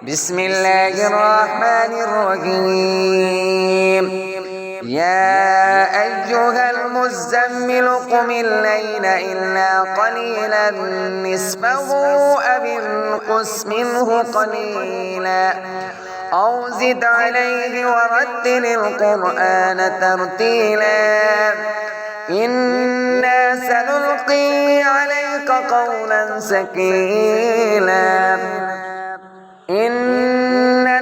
بسم الله الرحمن الرحيم. يا أيها المزمل قم الليل إلا قليلا نصفه أو انقص منه قليلا أو زد عليه ورتل القرآن ترتيلا إنا سنلقي عليك قولا ثقيلا إن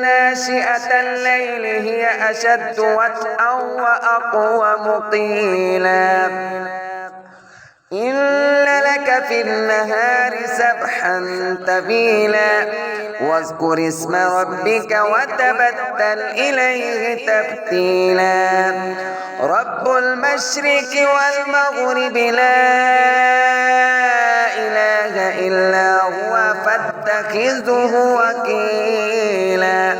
ناشئة الليل هي أشد وطئا وأقوم قيلا إن لك في النهار سبحا طويلا واذكر اسم ربك وتبتل إليه تبتيلا رب المشرق والمغرب لا إله إلا هو فاتخذه وكيلا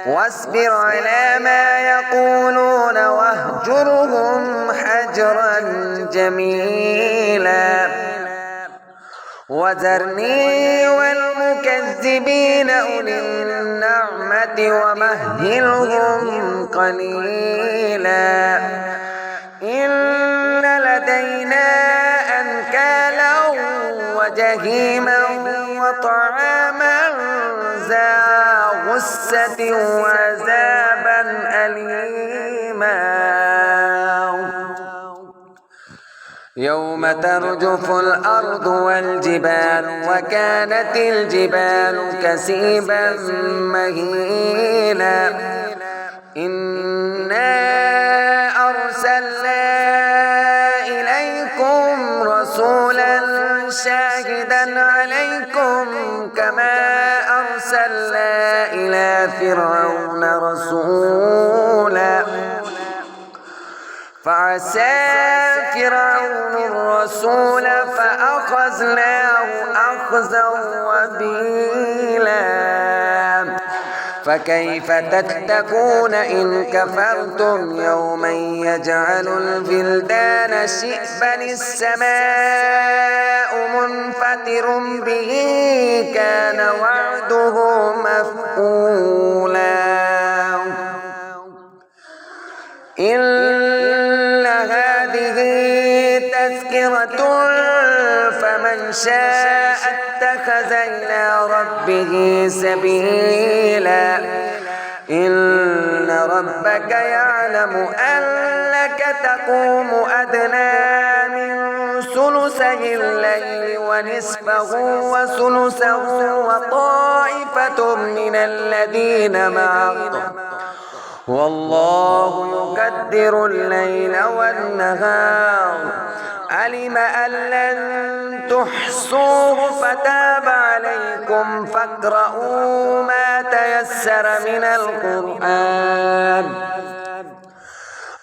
واصبر على ما يقولون واهجرهم حجرا جميلا وذرني والمكذبين أولي النعمة ومهلهم قليلا إن لدينا أنكالا وجحيما وطعاما ذا غصة وعذابا أليما يوم ترجف الأرض والجبال وكانت الجبال كثيبا مهيلا إنا أرسلنا إليكم رسولا شاهدا عليكم كما أرسلنا إلى فرعون رسولا فعسى فرعون الرسول فأخذناه أخذا وبيلا فكيف تتقون إن كفرتم يوما يجعل الولدان شيبا السماء منفطر به كان وعده مفعولا إن هذه تذكرة فمن شاء اتخذ إلى ربه سبيلا إن ربك يعلم أنك تقوم أدنى من ثلثي الليل ونصفه وثلثه وطائفة من الذين معك والله يقدر الليل والنهار علم أن لن تحصوه فتاب عليكم فاقرؤوا ما تيسر من القرآن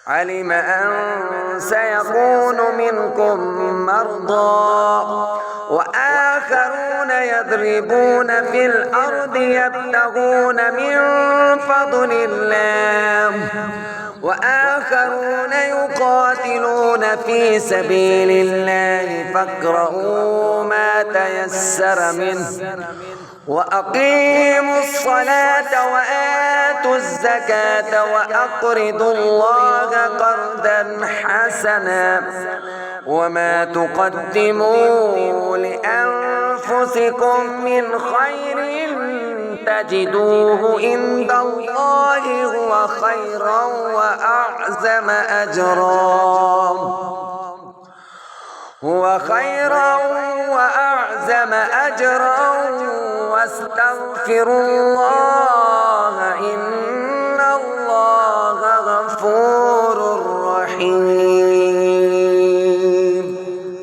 علم أن سيكون منكم مرضى وآخرون يضربون في الأرض يبتغون من فضل الله وآخرون يقاتلون في سبيل الله فاقرؤوا ما تيسر منه وأقيموا الصلاة وآتوا الزكاة وأقرضوا الله قرضا حسنا وما تقدموا لأنفسكم من خير تجدوه عند الله هو خيرا وأعظم أجرا واستغفروا الله